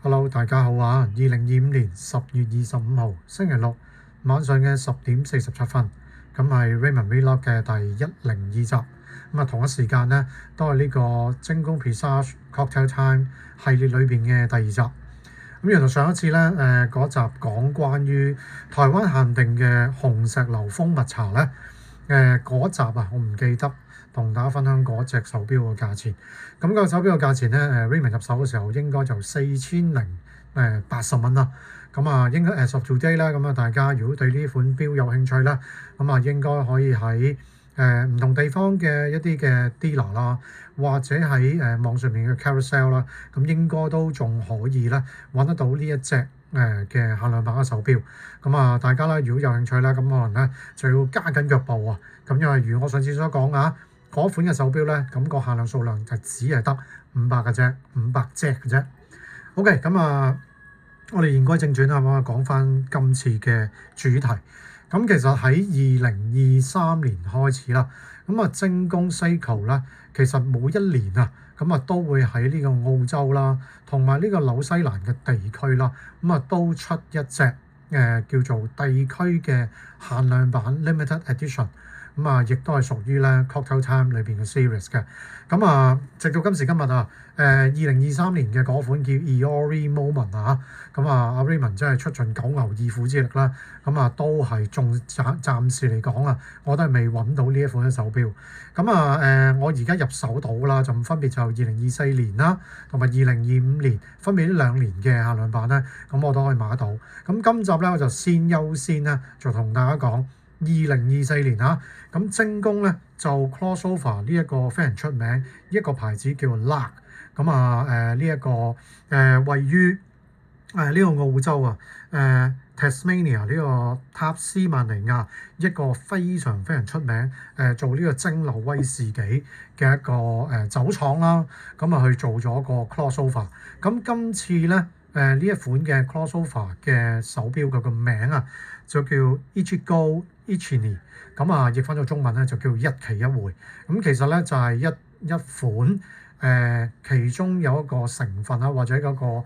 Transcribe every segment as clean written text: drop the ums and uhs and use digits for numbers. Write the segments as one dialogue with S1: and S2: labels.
S1: Hello，大家好啊！2025年10月25號星期六晚上嘅10點47分，咁係 Raymond Vlog 嘅第102集。咁啊，同一時間呢，都係呢個精工 Presage Cocktail Time 系列裏邊嘅第2集。咁原來上一次呢，嗰集講關於台灣限定嘅紅石榴蜂蜜茶呢，嗰集啊，我唔記得同大家分享嗰隻手錶嘅價錢。咁個手錶嘅價錢呢，Raymond 入手嘅時候應該就4080蚊啦。咁啊，應該as of today 啦。咁啊，大家如果對呢款錶有興趣啦，咁啊應該可以喺唔同地方嘅一啲嘅 dealer 啦，或者喺網上面嘅 carousel 啦，咁應該都仲可以咧揾得到呢一隻嘅限量版嘅手錶。咁啊，大家咧如果有興趣咧，咁可能咧就要加緊腳步啊。咁因為如我上次所講啊，嗰款嘅手錶咧，咁個限量數量就只係得500嘅啫，500隻嘅啫。OK，咁啊，我哋言歸正傳啦，咁啊講翻今次嘅主題。咁其實喺2023年開始啦，咁啊精工 Seiko 啦，其實每一年啊，咁啊都會喺呢個澳洲啦，同埋呢個紐西蘭嘅地區啦，咁啊都出一隻叫做地區嘅限量版 Limited Edition。咁啊，亦都係屬於咧 Cocktail Time 裏邊嘅 series 嘅。咁啊，直到今時今日啊，2023年嘅嗰款叫 Eori Moment 啊，咁啊，阿 Raymond 真係出盡九牛二虎之力啦。咁啊，都係仲暫時嚟講啊，我都係未揾到呢一款嘅手錶。咁啊，我而家入手到啦，就分別就2024年啦，同埋2025年，分別呢2年嘅限量版咧，咁我都可以買得到。咁今集咧，我就先優先咧，就同大家講。2024年啊，咁精工咧就 crossover 呢一個非常出名一個牌子叫做 LAAK。咁啊呢一個位於呢個澳洲啊Tasmania 呢個塔斯曼尼亞一個非常非常出名做呢個蒸餾威士忌嘅一個酒廠啦。咁啊去做咗個 crossover。咁今次咧呢一款嘅 crossover 嘅手錶佢個名啊就叫 Ichigo Ichini。咁啊譯翻咗中文咧就叫一期一會。咁其實咧就係一款其中有一個成分啊，或者嗰個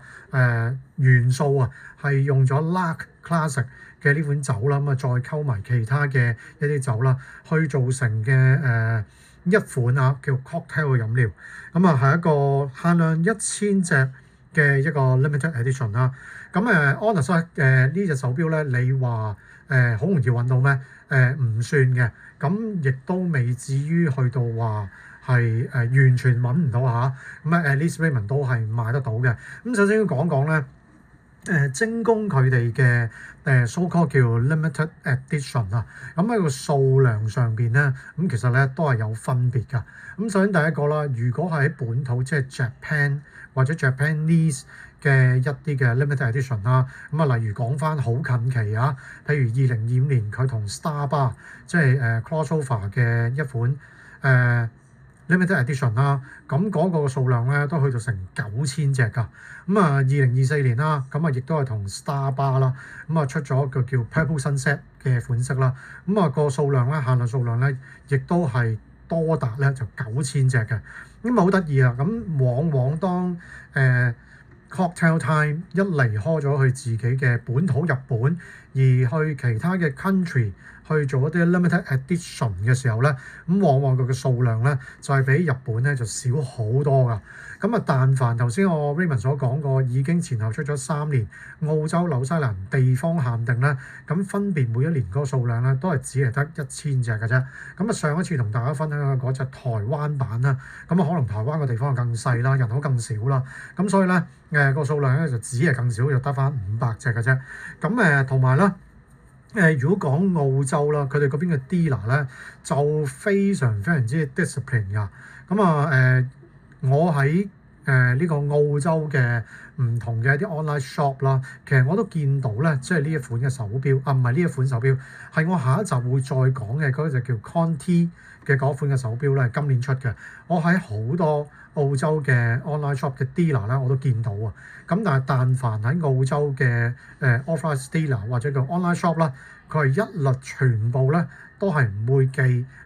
S1: 元素啊，係用咗 LAAK Classic 嘅呢款酒啦，咁啊再溝埋其他嘅一啲酒啦，去做成嘅一款啊叫 cocktail 嘅飲料。咁啊係一個限量1000隻嘅一個 limited edition 啦。咁honest 呢隻手錶咧，你話好容易揾到咩？唔算嘅。咁亦都未至於去到話係完全揾唔到嚇。咁at least Raymond 都係買得到嘅。咁首先要講講咧，精工佢哋嘅so called 叫 limited edition 啊。咁喺個數量上邊咧，咁其實咧都係有分別㗎。咁首先第一個啦，如果係喺本土即係 Japan 或者 Japanese 嘅一啲嘅 limited edition 啦，咁啊例如講翻好近期啊，譬如2025年佢同 Starbucks 即係crossover 嘅一款limited edition 啦，咁嗰個數量咧都去到成9000隻㗎。咁啊2024年啦，咁啊亦都係同 Starbucks 啦，咁啊出咗個叫 Purple Sunset 嘅款式啦。咁啊個數量咧限量數量咧，亦都係多達咧就9000隻嘅。咁啊好得意啊！咁往往當Cocktail Time 一離開咗佢自己嘅本土日本，而去其他嘅 country 去做一啲 limited edition 嘅時候咧，咁往往佢嘅數量咧就係比日本咧就少好多㗎。咁啊，但凡頭先我 Raymond 所講過，已經前後出咗3年澳洲、紐西蘭地方限定咧，咁分別每一年嗰個數量咧都係只係得1000隻嘅啫。咁啊，上一次同大家分享嘅嗰隻台灣版啦，咁啊可能台灣嘅地方更細啦，人口更少啦，咁所以咧個數量咧就只係更少，就得翻500隻嘅啫。咁同埋啦。如果講澳洲啦，佢哋嗰邊嘅 dealer 咧就非常非常之 discipline 㗎。咁啊我喺呢個澳洲嘅唔同嘅一啲 online shop 啦，其實我都見到咧，即係呢一款嘅手錶啊，唔係呢一款手錶，係我下一集會再講嘅嗰隻叫 Conti 嘅嗰款嘅手錶咧，今年出嘅。我喺好多澳洲嘅 online shop 嘅 dealer 咧，我都見到啊。咁但凡喺澳洲嘅authorized dealer 或者叫 online shop 啦，佢係一律全部咧都係唔會寄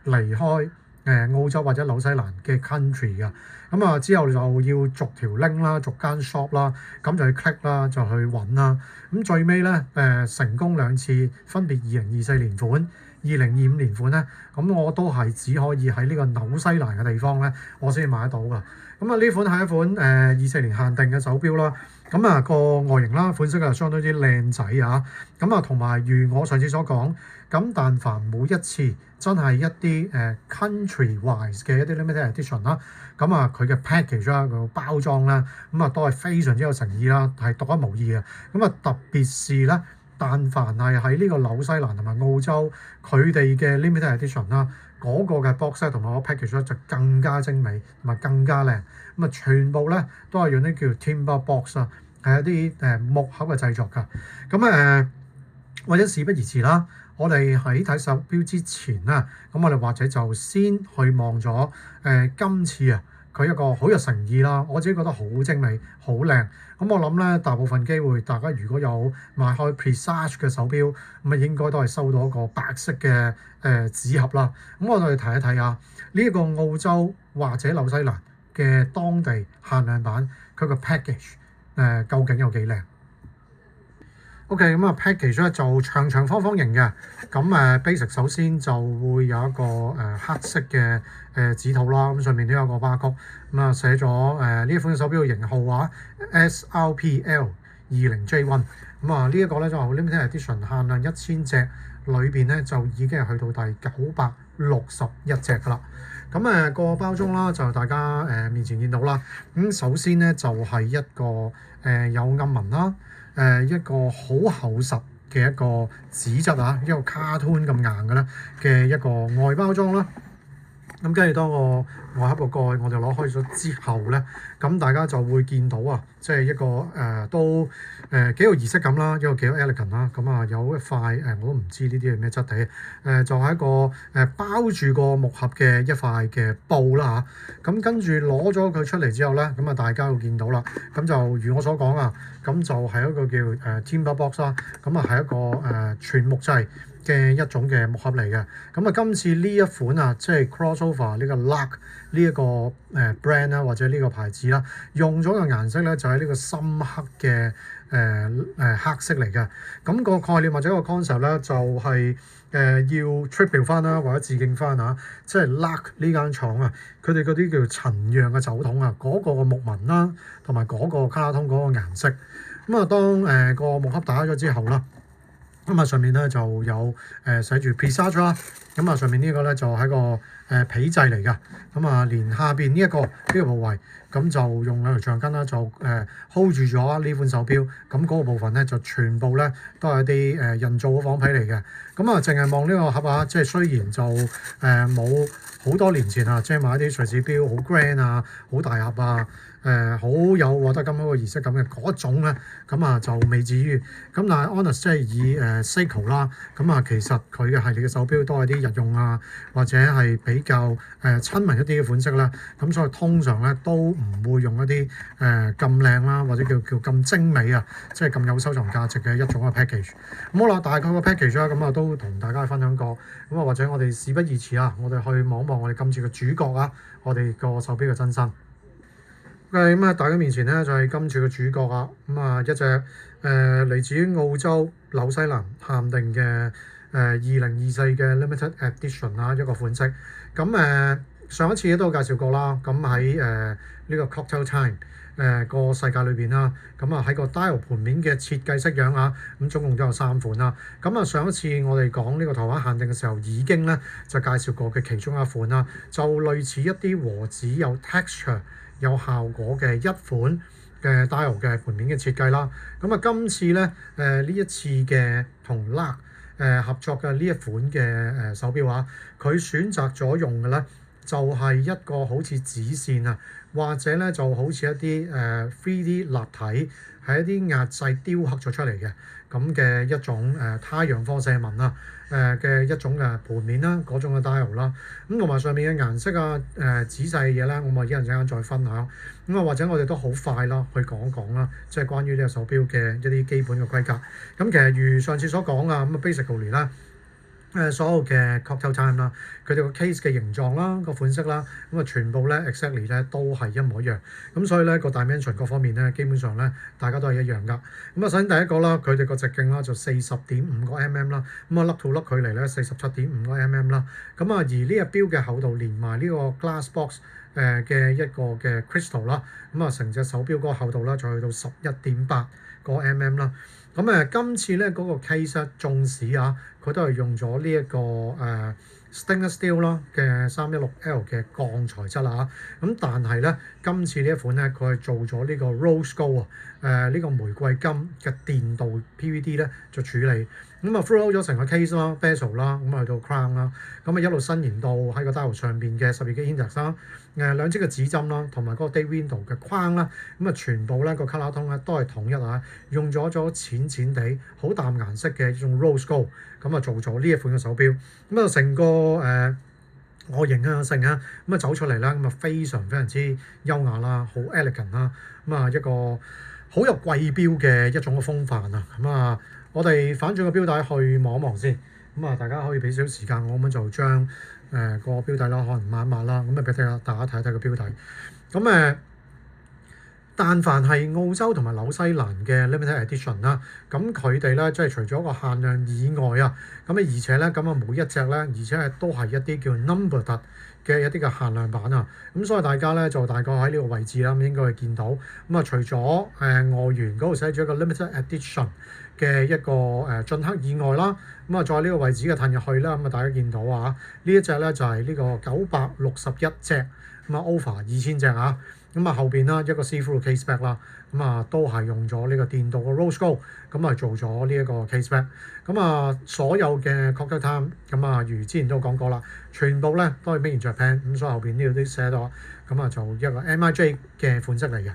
S1: 離開澳洲或者紐西蘭嘅 country 嘅。咁啊之後就要逐條 link 啦，逐間 shop 啦，咁就去 click 啦，就去揾啦。咁最尾咧成功2次，分別2024年款、2025年款咧，咁我都係只可以喺呢個紐西蘭嘅地方咧，我先買得到㗎。咁啊呢款係一款24年限定嘅手錶啦。咁啊個外形啦，款式係相當之靚仔啊。咁啊同埋如我上次所講，咁但凡每一次真係一啲country wise 嘅一啲 limited edition 啦，咁啊佢嘅 package 啦，個包裝啦，咁啊都係非常之有誠意啦，係獨一無二嘅。咁啊特別是咧，但凡係喺呢個紐西蘭同埋澳洲，佢哋嘅 limited edition 啦，嗰個嘅 box 同埋個 package 咧就更加精美同埋更加靚。咁啊全部咧都係用啲叫 timber box 啊，係一啲木盒嘅製作㗎。咁或者事不宜遲啦，我哋喺睇手錶之前啦，咁我哋或者就先去望咗今次啊佢一個好有誠意啦，我自己覺得好精美、好靚。咁我諗咧，大部分機會大家如果有買開 Presage 嘅手錶，咁啊應該都係收到一個白色嘅紙盒啦。咁我哋睇一睇下呢一個澳洲或者紐西蘭嘅當地限量版，佢個 package 究竟有幾靚？OK， 咁啊 package 咧就長長方方形嘅，咁basic 首先就會有一個黑色嘅指套啦，咁上面都有個 barcode，咁啊寫咗呢一款手錶嘅型號啊 SRPL20J1，咁啊呢一個咧就 limited edition 限量1000隻，裏邊咧就已經係去到第961隻㗎啦。咁個包裝啦就大家面前見到啦，咁首先咧就係一個有暗紋啦。一個好厚實嘅一個紙質啊，一個卡通咁硬嘅咧嘅一個外包裝啦。咁跟住當個外盒個蓋我哋攞開咗之後咧，咁大家就會見到啊，即係一個都幾有儀式感啦，一個幾有 elegant 啦。咁啊有一塊我都唔知呢啲係咩質地就係一個包住個木盒嘅一塊嘅布啦嚇。咁跟住攞咗佢出嚟之後咧，咁啊大家會見到啦。咁就如我所講啊，咁就係一個叫timber box 啦。咁啊係一個全木製嘅一種嘅木盒嚟嘅。咁啊今次呢一款啊，即係 crossover 呢個 Lug 呢一個brand 啦，或者呢個牌子啦，用咗嘅顏色咧就係呢個深黑嘅黑色嚟嘅。咁個概念或者個 concept 咧就係要 tribute 翻啦，或者致敬翻啊，即係 Lug 呢間廠啊，佢哋嗰啲叫陳釀嘅酒桶啊，嗰個木紋啦，同埋嗰個卡通嗰個顏色。咁啊當個木盒打咗之後啦。咁啊上面咧就有寫住 Presage 啦，咁啊上面呢個咧就係個皮製嚟㗎，咁啊連下邊呢個部位，咁就用兩條橡筋啦，就hold 住咗呢款手錶，咁嗰個部分咧就全部咧都係啲人造嘅仿皮嚟嘅，咁啊淨係望呢個盒啊，即係雖然就冇好多年前啊，即係買啲瑞士錶好 grand 啊，好大盒啊。好有獲得咁好嘅儀式感嘅嗰種咧，咁啊就未至於。咁但係 Honest 即係以Seiko 啦，咁啊其實佢嘅系列嘅手錶都係啲日用啊，或者係比較親民一啲嘅款式啦。咁所以通常咧都唔會用一啲咁靚啦，或者叫咁精美啊，即係咁有收藏價值嘅一種嘅 package。咁好啦，大概個 package 啦，咁啊都同大家分享過。咁啊或者我哋事不宜遲啊，我哋去望一望我哋今次嘅主角啊，我哋個手錶嘅真身。咁啊，大家面前咧就係今次嘅主角啊，咁啊一隻嚟自於澳洲紐西蘭限定嘅2024嘅 limited edition 啦，一個款式。咁上一次都有介紹過啦，咁喺呢個 Cocktail Time 個世界裏邊啦，咁啊喺個 dial 盤面嘅設計式樣啊，咁總共都有3款啦。咁啊上一次我哋講呢個台灣限定嘅時候，已經咧就介紹過嘅其中一款啦，就類似一啲和紙有 texture。有效果嘅一款嘅 dial 嘅盤面嘅設計啦，咁啊今次咧呢一次嘅同 Lug 合作嘅呢一款嘅手錶啊，佢選擇咗用嘅咧就係一個好似紙線啊，或者咧就好似一啲3D 立體係一啲壓製雕刻咗出嚟嘅咁嘅一種太陽放射紋啊嘅一種嘅盤面啦，嗰種嘅 dial 啦，咁同埋上面嘅顏色啊仔細嘅嘢啦，我一陣間再分享。咁啊或者我哋都好快啦去講一講啦，即係關於呢個手錶嘅一啲基本嘅規格。咁其實如上次所講啊，咁啊 basically 啦，所有嘅 cocktail time 啦，佢哋個 case 嘅形狀啦、個款式啦，咁啊全部咧 exactly 咧都係一模一樣，咁所以咧個 dimension 各方面咧基本上咧大家都係一樣噶。咁啊首先第一個啦，佢哋個直徑啦就40.5個 mm 啦，咁啊粒到粒距離咧47.5個 mm 啦，咁啊而呢個錶嘅厚度連埋呢個 glass box 嘅一個嘅 crystal 啦，咁啊成隻手錶嗰個厚度啦就去到11.8個 mm 啦。咁今次咧嗰個 case 縱使啊，佢都係用咗呢一個stainless steel 啦嘅316L 嘅鋼材質啦嚇，咁但係咧今次呢一款咧佢係做咗呢個 rose gold 呢個玫瑰金嘅電鍍 PVD 咧做處理，咁啊 throughout 咗成個 case 啦、bezel 啦，咁啊去到 crown 啦，咁啊一路伸延到喺個 dial 上邊嘅12嘅 index 啦，兩支嘅指針啦，同埋嗰個 day window 嘅框啦，咁啊全部咧個 colour tone 咧都係統一啊，用咗淺淺地好淡顏色嘅一種 rose gold，咁啊做咗呢一款嘅手錶，咁啊成個外形啊成啊，咁啊走出嚟啦，咁啊非常之優雅啦，好 elegant 啦，咁啊一個好有貴錶嘅一種嘅風範啊，咁啊我哋反轉個錶帶去望一望先，咁啊大家可以俾少少時間我，咁就將個錶帶啦可能抹一抹啦，咁啊俾大家睇一睇個錶帶，咁但凡係澳洲同埋紐西蘭嘅 limited edition 啦，咁佢哋咧即係除咗個限量以外啊，咁而且咧咁啊每一隻咧，而且係都係一啲叫 number 特嘅一啲嘅限量版啊，咁所以大家咧就大概喺呢個位置啦，咁應該會見到，咁啊除咗外緣嗰度寫住一個 limited edition 嘅一個進克以外啦，咁啊再呢個位置嘅褪入去啦，咁啊大家見到啊，呢一隻咧就係呢個961隻，咁啊 over 2000隻啊。咁啊後邊啦一個 see-through case back 啦，咁啊都係用咗呢個電鍍嘅 rose gold，咁啊做咗呢一個 case back，咁啊所有嘅 cocktail time，咁啊如之前都講過啦，全部咧都係 made in Japan，咁所以後邊呢度都寫咗，咁啊就一個 MIJ 嘅款式嚟嘅。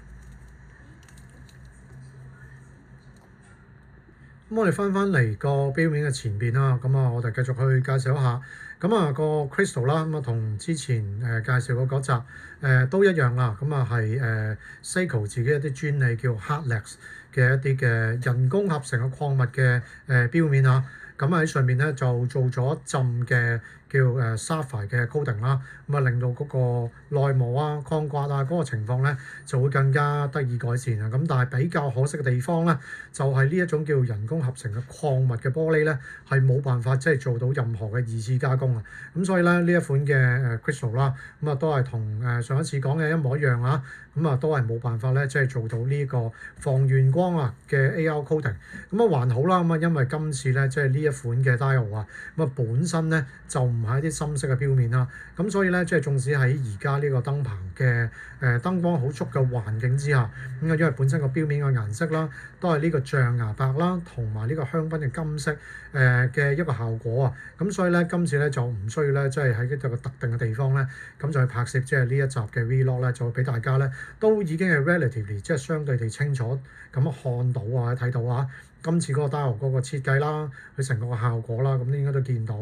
S1: 咁我哋翻嚟個錶面嘅前邊啦，咁啊我哋繼續去介紹一下，咁啊個 crystal 啦，咁啊同之前介紹過嗰集都一樣啦，咁啊係Seiko 自己一啲專利叫 Hardlex 嘅一啲嘅人工合成嘅礦物嘅錶面啊，咁喺上面咧就做咗一浸嘅叫sapphire 嘅 coating 啦，咁啊令到嗰個內膜啊、抗刮啊嗰個情況咧就會更加得以改善啊，咁但係比較可惜嘅地方咧，就係呢一種叫人工合成嘅礦物嘅玻璃咧，係冇辦法即係做到任何嘅二次加工啊，咁所以咧呢一款嘅crystal 啦，咁啊都係同上一次講嘅一模一樣啊，咁啊都係冇辦法咧即係做到呢個防眩光啊嘅 AR coating，咁啊還好啦，咁啊因為今次咧即係呢一款嘅 dial 啊，咁啊本身咧就唔係一啲深色嘅錶面啦，咁所以咧即係縱使喺而家呢個燈棚嘅燈光好足嘅環境之下，咁啊因為本身個錶面嘅顏色啦，都係呢個象牙白啦，同埋呢個香檳嘅金色嘅一個效果啊，咁所以咧今次咧就唔需要咧即係喺一個特定嘅地方咧，咁就去拍攝即係呢一集嘅 vlog 咧，就俾大家咧都已經係 relatively 即係相對地清楚咁看到啊睇到啊。今次嗰個 dial 嗰個設計啦，佢成個效果啦，咁應該都見到。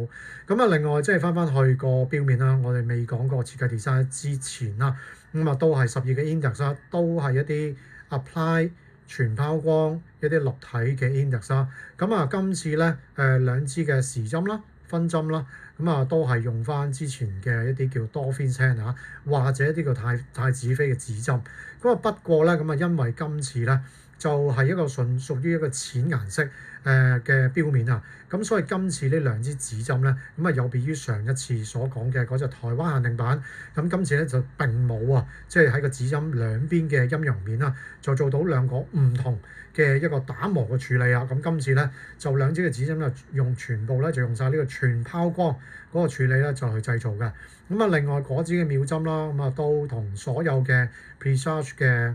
S1: 咁啊，另外即係翻去個錶面啦，我哋未講過設計 design 之前啦，咁啊都係12嘅 index 啦，都係一啲 apply 全拋光一啲立體嘅 index 啦。咁啊，今次咧兩支嘅時針啦、分針啦，咁啊都係用翻之前嘅一啲叫 Dolphin's Hand 啊，或者一啲叫太子妃嘅指針。咁啊不過咧，咁啊因為今次咧，就係一個屬於一個淺顏色嘅錶面啊，咁所以今次呢兩支指針咧，咁啊有別於上一次所講嘅嗰隻台灣限定版，咁今次咧就並冇啊，即係喺個指針兩邊嘅陰陽面啊，就做到兩個唔同嘅一個打磨嘅處理啊，咁今次咧就兩支嘅指針咧全部咧就用晒呢個全拋光嗰個處理咧就去製造嘅，咁啊另外嗰支嘅秒針啦，咁啊都同所有嘅 Presage 嘅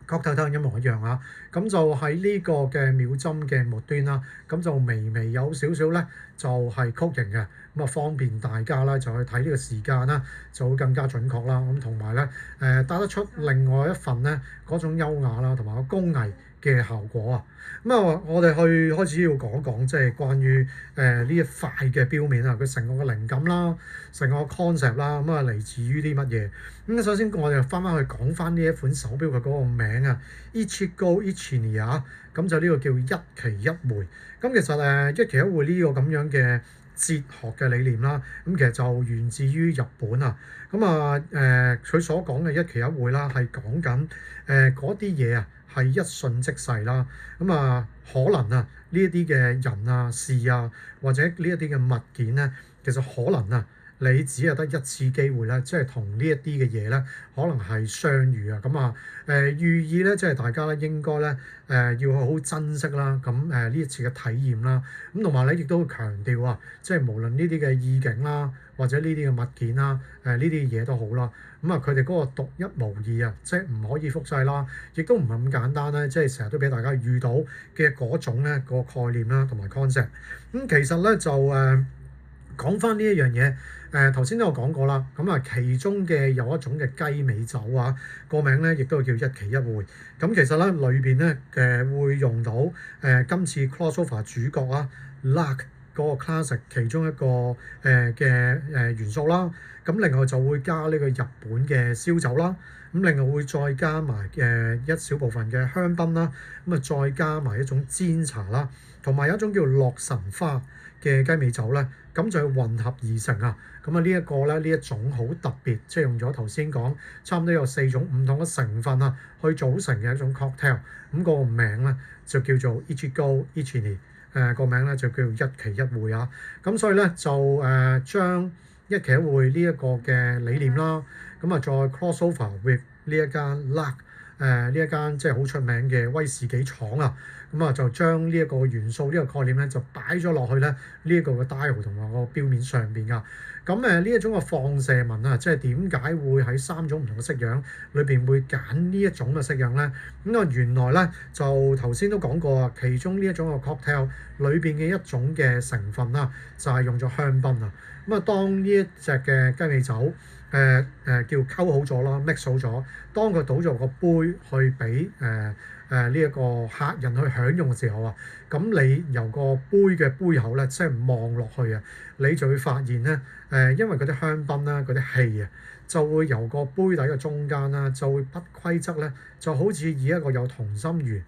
S1: cocktail time 一模一樣啊，咁就喺呢個嘅秒針嘅末端啦，咁就微有少少咧，就係曲形嘅，咁啊方便大家啦，就去睇呢個時間啦，就會更加準確啦，咁同埋咧帶得出另外一份咧嗰種優雅啦，同埋個工藝嘅效果啊。咁啊，我哋開始要講講即係關於呢一塊嘅錶面啊，佢成個嘅靈感啦，成個 concept 啦，咁啊嚟自於啲乜嘢？咁首先我哋翻去講翻呢一款手錶嘅嗰個名啊，Ichigo Ichini 啊，咁就呢個叫一期一會。咁其實一期一會呢個咁樣嘅哲學嘅理念啦，咁其實就源自於日本啊。咁啊佢所講嘅一期一會啦，係講緊嗰啲嘢啊，係一瞬即逝啦。咁啊可能啊呢一啲嘅人啊事啊，或者呢一啲嘅物件咧，其實可能啊你只係得一次機會咧，即係同呢一啲嘅嘢咧，可能係相遇啊。咁啊寓意咧，即係大家咧應該咧要好好珍惜啦。咁呢一次嘅體驗啦，咁同埋咧亦都會強調啊，即係無論呢啲嘅意境啦，或者呢啲嘅物件啦，呢啲嘢都好啦。咁啊佢哋嗰個獨一無二啊，即係唔可以複製啦，亦都唔係咁簡單咧，即係成日都俾大家遇到嘅嗰種咧個概念啦，同埋 concept。咁其實咧就講翻呢一樣嘢。頭先都有講過啦，咁啊其中嘅有一種嘅雞尾酒啊，個名咧亦都叫一期一會。咁其實咧裏邊咧會用到今次 crossover 主角啊 Luck 嗰個 classic 其中一個嘅元素啦。咁另外就會加呢個日本嘅燒酒啦。咁另外會再加埋一小部分嘅香檳啦。咁啊再加埋一種煎茶啦，同埋有一種叫洛神花嘅雞尾酒咧，咁就混合而成啊。咁啊呢一個咧，呢一種好特別，即係用咗頭先講差唔多有4種唔同嘅成分啊，去組成嘅一種 cocktail。咁個名咧就叫做 Ichigo Ichini，個名咧就叫一期一會啊。咁所以咧就將一期一會呢一個嘅理念啦，咁啊再 crossover with 呢一間 Luck 呢一間即係好出名嘅威士忌廠啊。咁啊就將呢一個元素呢個概念咧就擺咗落去咧呢一個嘅 dial 同埋個錶面上邊㗎。咁呢一種嘅放射紋啊，即係點解會喺3種唔同嘅式樣裏邊會揀呢一種嘅式樣咧？咁啊原來咧就頭先都講過啊，其中呢一種嘅 cocktail 裏邊嘅一種嘅成分啦，就係用咗香檳啊。咁啊當呢一隻嘅雞尾酒叫溝好咗啦 mix 好咗，當佢倒咗個杯去俾呢一個客人去享用嘅時候啊，咁你由個杯嘅杯口咧，即係望落去啊，你就會發現咧，因為嗰啲香檳啦、嗰啲氣啊，就會由個杯底嘅中間啦，就會不規則咧，就好似以一個有同心圓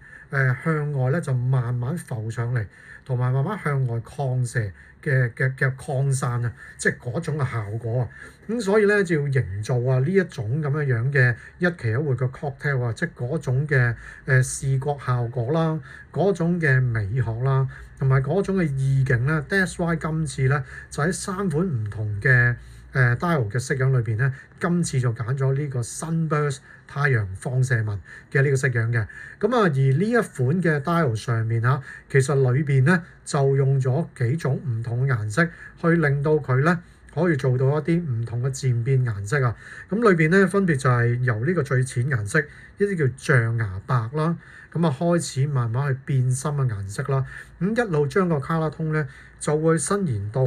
S1: 向外咧，就慢慢浮上嚟，同埋慢慢向外擴射嘅擴散啊，即係嗰種嘅效果啊。咁所以咧就要營造啊呢一種咁樣樣嘅一期一會嘅 cocktail 啊，即係嗰種嘅視覺效果啦，嗰種嘅美學啦，同埋嗰種嘅意境啦。That's why 今次咧就喺3款唔同嘅dial 嘅式樣裏邊咧，今次就揀咗呢個 sunburst 太陽放射紋嘅呢個式樣嘅。咁啊而呢一款嘅 dial 上面啊，其實裏邊咧就用咗幾種唔同嘅顏色去令到佢咧可以做到一啲唔同嘅漸變顏色啊。咁裏邊咧分別就係由呢個最淺顏色一啲叫象牙白啦，咁啊開始慢慢去變深嘅顏色啦。咁一路將個卡拉通咧就會伸延到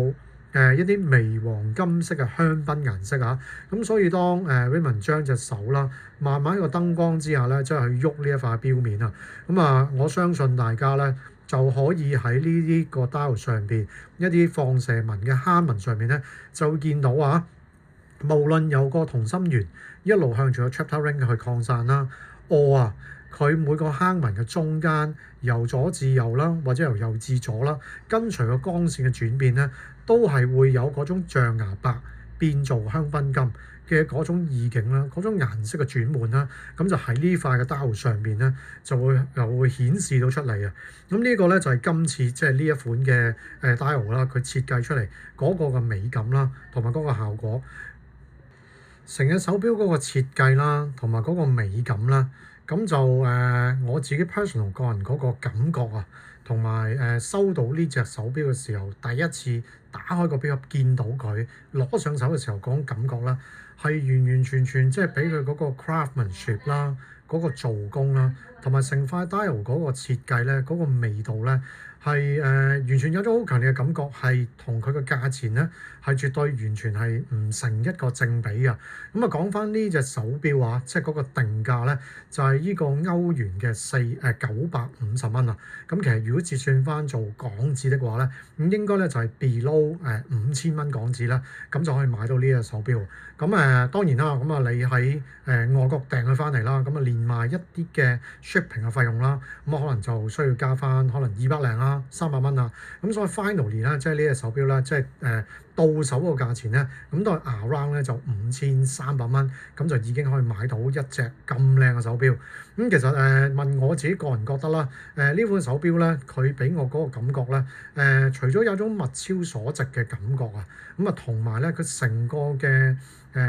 S1: 一啲微黃金色嘅香檳顏色啊。咁所以當Raymond 將隻手啦慢慢喺個燈光之下咧，即係去喐呢一塊錶面啊。咁啊我相信大家咧就可以喺呢啲個 dial 上邊一啲放射紋嘅坑紋上面咧，就會見到啊，無論有個同心圓一路向住個 chapter ring 去擴散啦，佢每個坑紋嘅中間由左至右啦，或者由右至左啦，跟隨個光線嘅轉變咧，都係會有嗰種象牙白變做香檳金嘅嗰種意境啦，嗰種顏色嘅轉換啦，咁就喺呢塊嘅 dial 上邊咧，又會顯示到出嚟啊！咁呢個咧就係今次即係呢一款嘅dial 啦，佢設計出嚟嗰個嘅美感啦，同埋嗰個效果，成隻手錶嗰個設計啦，同埋嗰個美感啦，咁就我自己 personal 個人嗰個感覺啊，同埋收到呢隻手錶嘅時候，第一次打開個錶盒見到佢攞上手嘅時候嗰種感覺啦，係完完全全即係俾佢嗰個 craftsmanship 啦，嗰個做工啦，同埋成塊 dial 嗰個設計咧，嗰個味道咧係完全有種好強烈嘅感覺，係同佢個價錢咧係絕對完全係唔成一個正比嘅。咁啊講翻呢隻手錶啊，即係嗰個定價咧就係呢個歐元嘅950蚊啊。咁其實如果折算翻做港紙的話咧，咁應該咧就係 below 5000蚊港紙啦，咁就可以買到呢隻手錶。咁當然啦，咁啊你喺外國訂佢翻嚟啦，咁啊連埋一啲嘅 shipping 嘅費用啦，咁可能就需要加翻可能200零啦、300蚊啊。咁所以 finally 啦，即係呢隻手錶啦，即係到手個價錢咧，咁都係 around 咧就5300蚊，咁就已經可以買到一隻咁靚嘅手錶。咁其實問我自己個人覺得啦，呢款手錶咧，佢俾我嗰個感覺咧，除咗有種物超所值嘅感覺啊，咁啊同埋咧佢成個嘅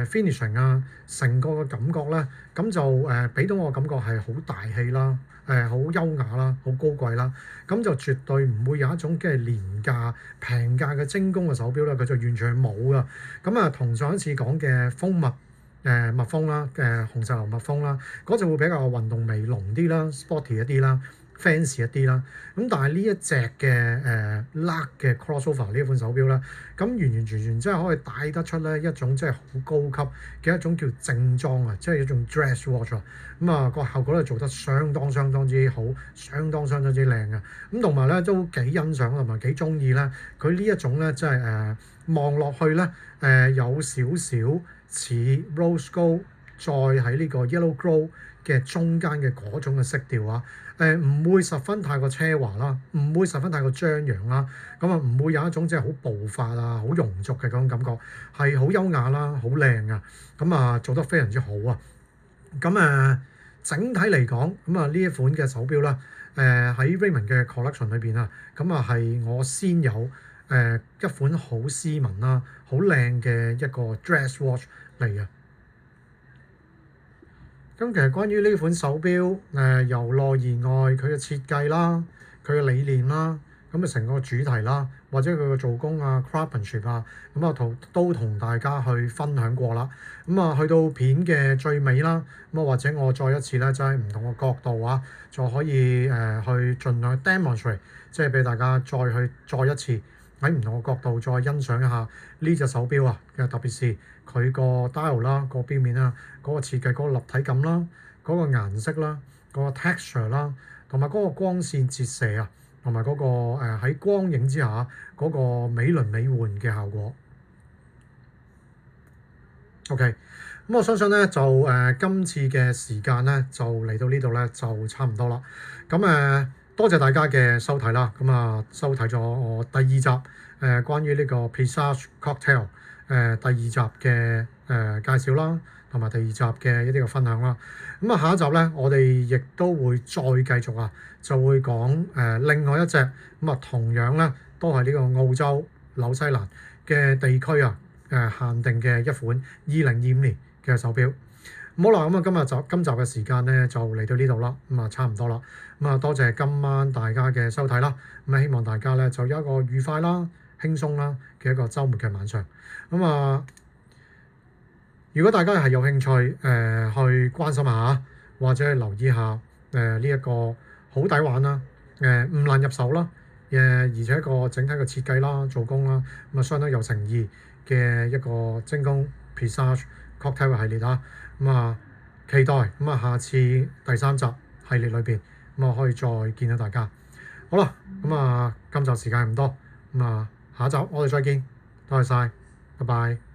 S1: finishing 啊，成個嘅感覺咧，咁就俾到我感覺係好大氣啦，好優雅啦，好高貴啦，咁就絕對唔會有一種嘅廉價平價嘅精工嘅手錶啦，佢就完全係冇噶。咁啊，同上一次講嘅蜂蜜蜜蜂啦，紅石榴蜜蜂啦，嗰隻會比較運動味濃啲啦，sporty 一啲啦。fancy 一啲啦，咁但係呢一隻嘅Lug 嘅 crossover 呢一款手錶咧，咁完完全全真係可以帶得出咧一種即係好高級嘅一種叫正裝啊，即係一種 dress watch 啊，咁啊個效果咧做得相當之好，相當之靚啊，咁同埋咧都幾欣賞同埋幾中意咧，佢呢一種咧即係望落去咧有少少似 rose gold 再喺呢個 yellow glow 嘅中間嘅嗰種嘅色調啊，唔會十分太過奢華啦，唔會十分太過張揚啦，咁啊唔會有一種即係好暴發啊、好庸俗嘅嗰種感覺，係好優雅啦、好靚啊，咁啊做得非常之好啊，咁整體嚟講，咁啊呢一款嘅手錶啦，喺 Raymond 嘅 collection 裏邊啊，咁啊係我先有一款好斯文啦、好靚嘅一個 dress watch 嚟嘅。咁其實關於呢款手錶，由內而外佢嘅設計啦、佢嘅理念啦，咁啊成個主題啦，或者佢嘅做工啊、craftsmanship 啊，咁啊都同大家去分享過啦。咁啊去到片嘅最尾啦，咁啊或者我再一次咧，就喺唔同嘅角度啊，就可以去盡量 demonstrate，即係俾大家再一次喺唔同嘅角度再欣賞一下呢隻手錶啊嘅，特別是佢個 dial 啦、個錶面啦、嗰個設計、嗰個立體感啦、嗰個顏色啦、嗰個 texture 啦，同埋嗰個光線折射啊，同埋嗰個喺光影之下嗰個美輪美奐嘅效果。OK，咁我相信咧就今次嘅時間咧就嚟到呢度咧就差唔多啦。咁多謝大家嘅收睇啦。咁啊收睇咗我第二集關於呢個 Presage Cocktail 第二集嘅介紹啦，同埋第二集嘅一啲嘅分享啦。咁啊下一集咧我哋亦都會再繼續啊，就會講另外一隻咁啊同樣咧都係呢個澳洲紐西蘭嘅地區啊。限定嘅一款2025年嘅手錶。好啦，咁啊今集嘅時間咧就嚟到呢度啦，咁啊差唔多啦。咁啊多謝今晚大家嘅收睇啦。咁啊希望大家咧就有一個愉快啦、輕鬆啦嘅一個週末嘅晚上。咁啊，如果大家係有興趣去關心下，或者去留意下呢一個好抵玩啦，唔難入手啦，而且個整體嘅設計啦、做工啦，咁啊相當有誠意嘅一個精工 Presage Cocktail 系列啦，咁啊期待咁啊下次第3集系列裏邊咁啊可以再見到大家。好啦，咁啊今集時間唔多，咁啊下一集我哋再見，多謝晒，拜拜。